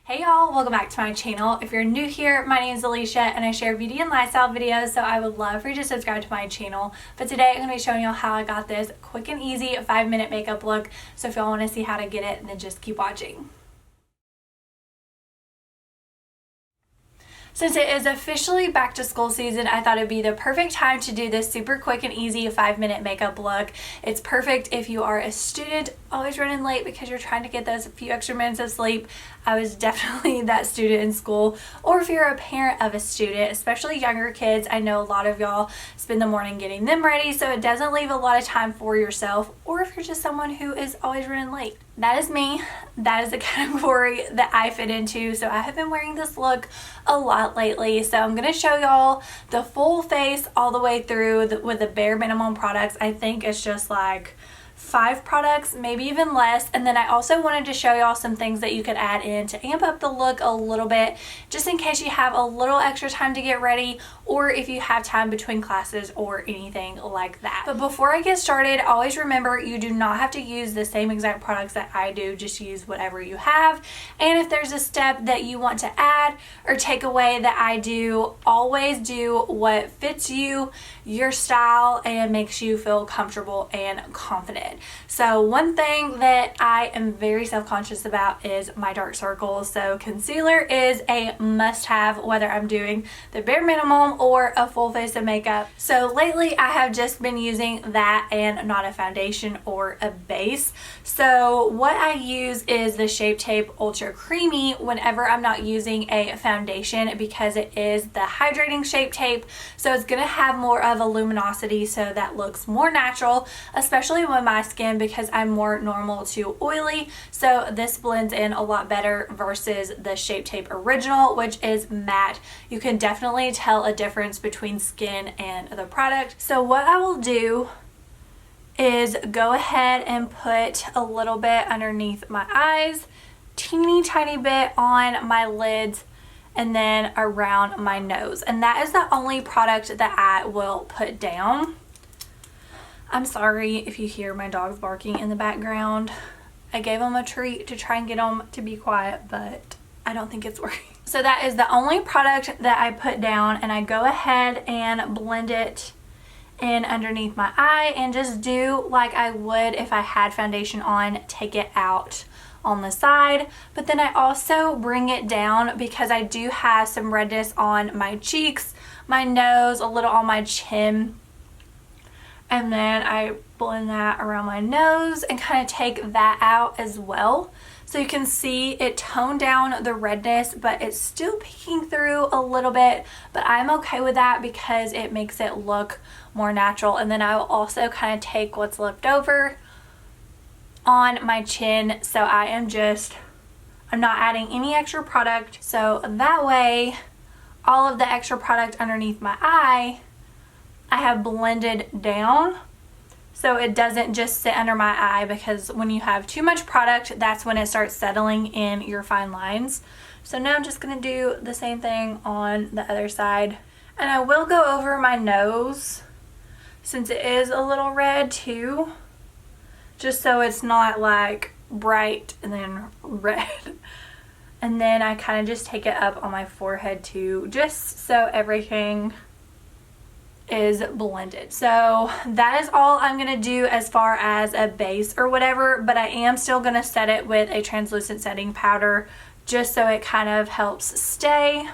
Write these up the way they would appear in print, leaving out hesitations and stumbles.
Hey y'all, welcome back to my channel. If you're new here, my name is Alicia and I share beauty and lifestyle videos, so I would love for you to subscribe to my channel. But today I'm going to be showing y'all how I got this quick and easy 5-minute makeup look. So if y'all want to see how to get it, then just keep watching. Since it is officially back to school season, I thought it'd be the perfect time to do this super quick and easy 5-minute makeup look. It's perfect if you are a student, always running late because you're trying to get those few extra minutes of sleep. I was definitely that student in school. Or if you're a parent of a student, especially younger kids, I know a lot of y'all spend the morning getting them ready, so it doesn't leave a lot of time for yourself. Or if you're just someone who is always running late. That is me. That is the category that I fit into. So I have been wearing this look a lot lately. So I'm going to show y'all the full face all the way through with the bare minimum products. I think it's just like 5 products, maybe even less. And then I also wanted to show y'all some things that you could add in to amp up the look a little bit, just in case you have a little extra time to get ready, or if you have time between classes or anything like that. But before I get started, always remember you do not have to use the same exact products that I do, just use whatever you have. And if there's a step that you want to add or take away that I do, always do what fits you, your style, and makes you feel comfortable and confident. So one thing that I am very self-conscious about is my dark circles. So concealer is a must-have whether I'm doing the bare minimum or a full face of makeup. So lately I have just been using that and not a foundation or a base. So what I use is the Shape Tape Ultra Creamy whenever I'm not using a foundation, because it is the hydrating Shape Tape. So it's going to have more of a luminosity, so that looks more natural, especially when my skin, because I'm more normal to oily. So this blends in a lot better versus the Shape Tape Original, which is matte. You can definitely tell a difference between skin and the product. So what I will do is go ahead and put a little bit underneath my eyes, teeny tiny bit on my lids, and then around my nose. And that is the only product that I will put down. I'm sorry if you hear my dogs barking in the background. I gave them a treat to try and get them to be quiet, but I don't think it's working. So that is the only product that I put down, and I go ahead and blend it in underneath my eye and just do like I would if I had foundation on, take it out on the side. But then I also bring it down because I do have some redness on my cheeks, my nose, a little on my chin. And then I blend that around my nose and kind of take that out as well. So you can see it toned down the redness, but it's still peeking through a little bit. But I'm okay with that because it makes it look more natural. And then I will also kind of take what's left over on my chin. So I'm not adding any extra product. So that way, all of the extra product underneath my eye, I have blended down so it doesn't just sit under my eye, because when you have too much product, that's when it starts settling in your fine lines. So now I'm just going to do the same thing on the other side. And I will go over my nose since it is a little red too, just so it's not like bright and then red. And then I kind of just take it up on my forehead too, just so everything is blended. So that is all I'm going to do as far as a base or whatever, but I am still going to set it with a translucent setting powder just so it kind of helps stay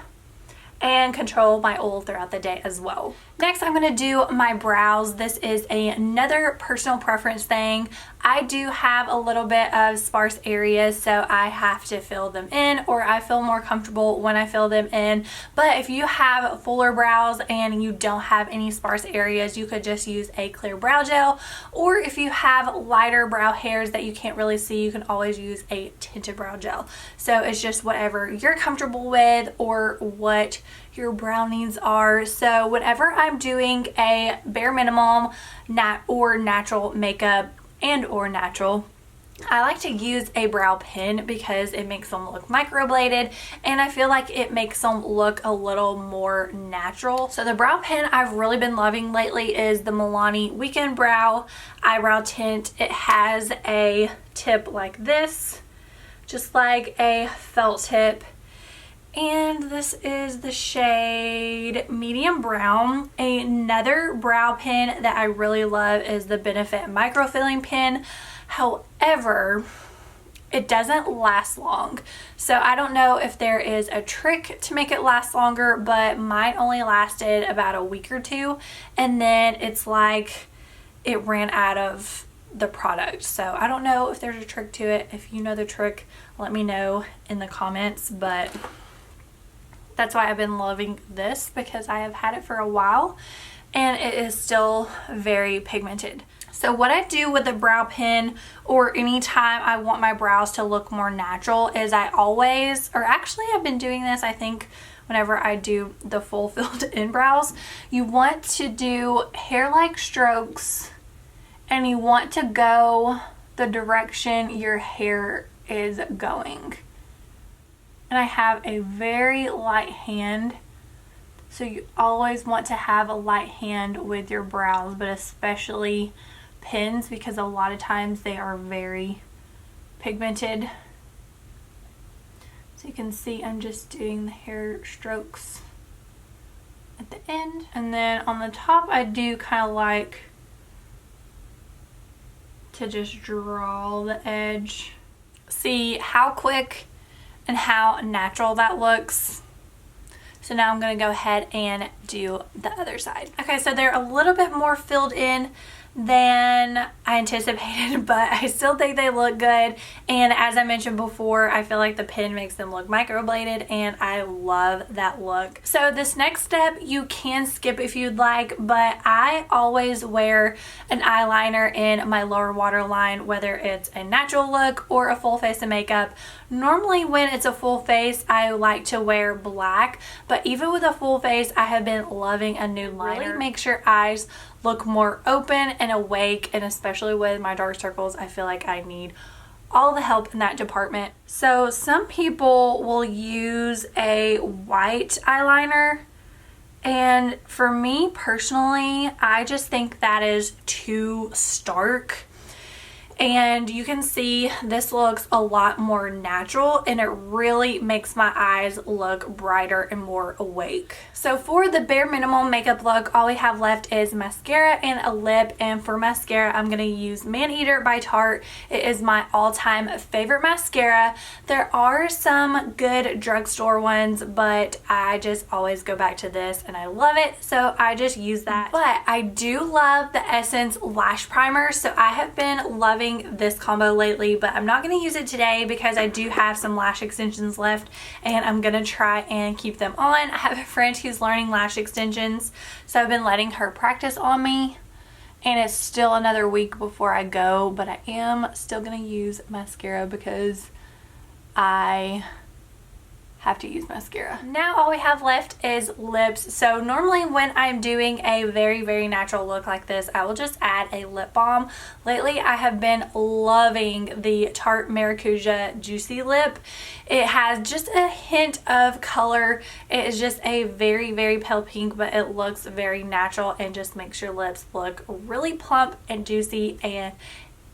and control my oil throughout the day as well. Next, I'm going to do my brows. This is another personal preference thing. I do have a little bit of sparse areas, so I have to fill them in, or I feel more comfortable when I fill them in. But if you have fuller brows and you don't have any sparse areas, you could just use a clear brow gel. Or if you have lighter brow hairs that you can't really see, you can always use a tinted brow gel. So it's just whatever you're comfortable with or what your brow needs are. So whenever I'm doing a bare minimum natural makeup or natural, I like to use a brow pen because it makes them look microbladed, and I feel like it makes them look a little more natural. So the brow pen I've really been loving lately is the Milani Weekend Brow Eyebrow Tint. It has a tip like this just like a felt tip. And this is the shade Medium Brown. Another brow pen that I really love is the Benefit Microfilling Pen. However, it doesn't last long. So I don't know if there is a trick to make it last longer, but mine only lasted about a week or two. And then it's like it ran out of the product. So I don't know if there's a trick to it. If you know the trick, let me know in the comments. But that's why I've been loving this, because I have had it for a while and it is still very pigmented. So what I do with a brow pen, or anytime I want my brows to look more natural, is I always, or actually I've been doing this, I think, whenever I do the full filled in brows, you want to do hair-like strokes and you want to go the direction your hair is going. And I have a very light hand, so you always want to have a light hand with your brows, but especially pens, because a lot of times they are very pigmented. So you can see I'm just doing the hair strokes at the end, and then on the top I do kind of like to just draw the edge. See how quick and how natural that looks. So now I'm going to go ahead and do the other side. Okay, so they're a little bit more filled in than I anticipated, but I still think they look good. And as I mentioned before, I feel like the pen makes them look microbladed, and I love that look. So this next step you can skip if you'd like, but I always wear an eyeliner in my lower waterline, whether it's a natural look or a full face of makeup. Normally when it's a full face, I like to wear black, but even with a full face, I have been loving a nude liner. Really makes your eyes look more open and awake, and especially with my dark circles, I feel like I need all the help in that department. So some people will use a white eyeliner, and for me personally, I just think that is too stark. And you can see this looks a lot more natural, and it really makes my eyes look brighter and more awake. So for the bare minimum makeup look, all we have left is mascara and a lip. And for mascara, I'm going to use Maneater by Tarte. It is my all-time favorite mascara. There are some good drugstore ones, but I just always go back to this and I love it, so I just use that. But I do love the Essence Lash Primer, so I have been loving this combo lately, but I'm not going to use it today because I do have some lash extensions left and I'm going to try and keep them on. I have a friend who's learning lash extensions, so I've been letting her practice on me, and it's still another week before I go, but I am still going to use mascara because I have to use mascara. Now all we have left is lips. So normally when I'm doing a very natural look like this, I will just add a lip balm. Lately I have been loving the Tarte Maracuja Juicy Lip. It has just a hint of color. It is just a very pale pink, but it looks very natural and just makes your lips look really plump and juicy, and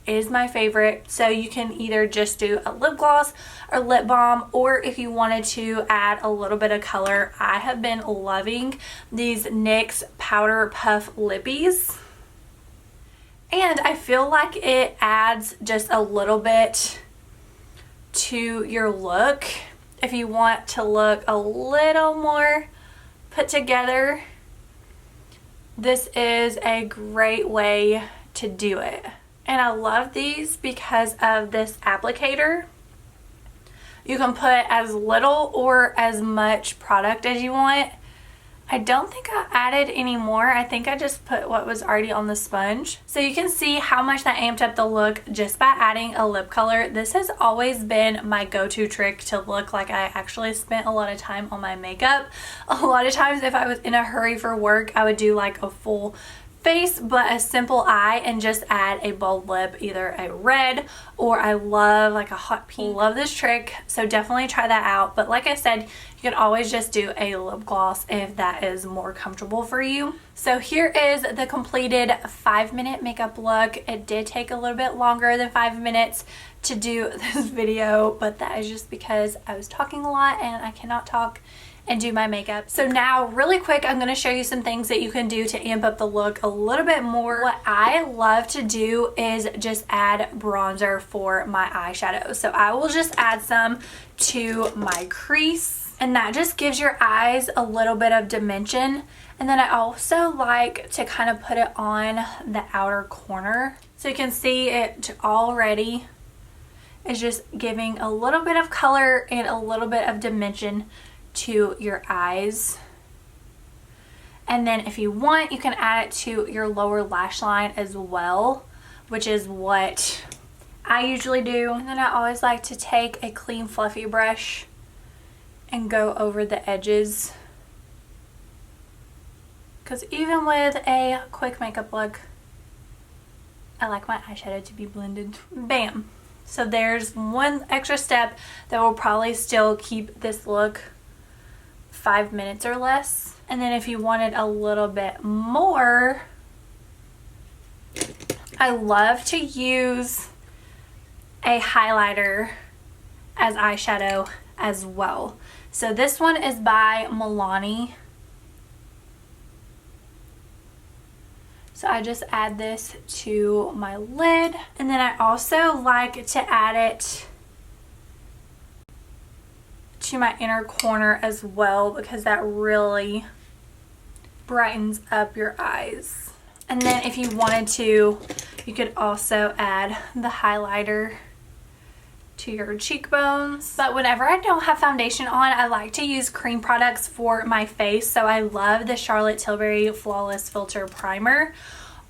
is my favorite. So you can either just do a lip gloss or lip balm, or if you wanted to add a little bit of color, I have been loving these NYX Powder Puff Lippies, and I feel like it adds just a little bit to your look if you want to look a little more put together. This is a great way to do it. And I love these because of this applicator. You can put as little or as much product as you want. I don't think I added any more. I think I just put what was already on the sponge. So you can see how much that amped up the look just by adding a lip color. This has always been my go-to trick to look like I actually spent a lot of time on my makeup. A lot of times if I was in a hurry for work, I would do like a full face but a simple eye and just add a bold lip, either a red or I love like a hot pink. Love this trick, so definitely try that out. But like I said, you can always just do a lip gloss if that is more comfortable for you. So here is the completed 5-minute makeup look. It did take a little bit longer than 5 minutes to do this video, but that is just because I was talking a lot and I cannot talk and do my makeup. So now really quick, I'm going to show you some things that you can do to amp up the look a little bit more. What I love to do is just add bronzer for my eyeshadow. So I will just add some to my crease, and that just gives your eyes a little bit of dimension. And then I also like to kind of put it on the outer corner. So you can see it already is just giving a little bit of color and a little bit of dimension to your eyes. And then if you want, you can add it to your lower lash line as well, which is what I usually do. And then I always like to take a clean fluffy brush and go over the edges, because even with a quick makeup look, I like my eyeshadow to be blended. Bam! So there's one extra step that will probably still keep this look 5 minutes or less. And then if you wanted a little bit more, I love to use a highlighter as eyeshadow as well. So this one is by Milani. So I just add this to my lid, and then I also like to add it to my inner corner as well, because that really brightens up your eyes. And then if you wanted to, you could also add the highlighter to your cheekbones. But whenever I don't have foundation on, I like to use cream products for my face. So I love the Charlotte Tilbury Flawless Filter Primer,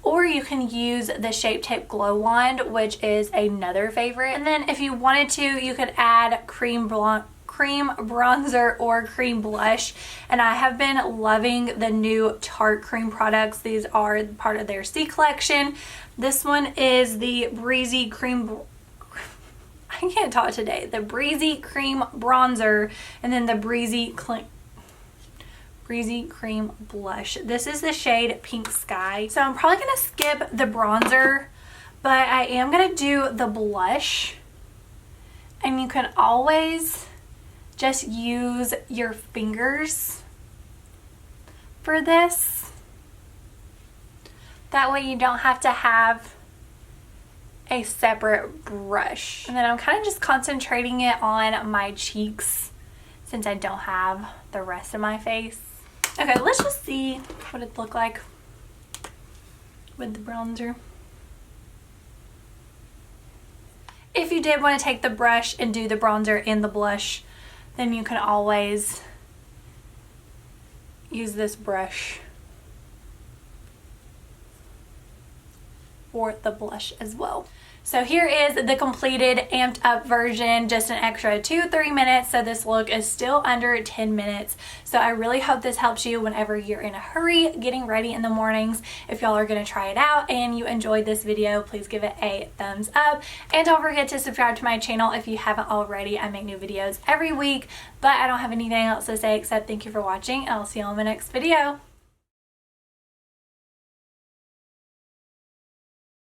or you can use the Shape Tape Glow Wand, which is another favorite. And then if you wanted to, you could add cream bronzer or cream blush. And I have been loving the new Tarte cream products. These are part of their C collection. This one is the Breezy Cream, I can't talk today, the Breezy Cream Bronzer, and then the Breezy Cream Blush. This is the shade Pink Sky. So I'm probably going to skip the bronzer, but I am going to do the blush. And you can always just use your fingers for this. That way you don't have to have a separate brush. And then I'm kind of just concentrating it on my cheeks since I don't have the rest of my face. Okay, let's just see what it looked like with the bronzer. If you did want to take the brush and do the bronzer and the blush, then you can always use this brush for the blush as well. So here is the completed amped up version, just an extra 2-3 minutes. So this look is still under 10 minutes. So I really hope this helps you whenever you're in a hurry getting ready in the mornings. If y'all are going to try it out and you enjoyed this video, please give it a thumbs up. And don't forget to subscribe to my channel if you haven't already. I make new videos every week, but I don't have anything else to say except thank you for watching, and I'll see you on the next video.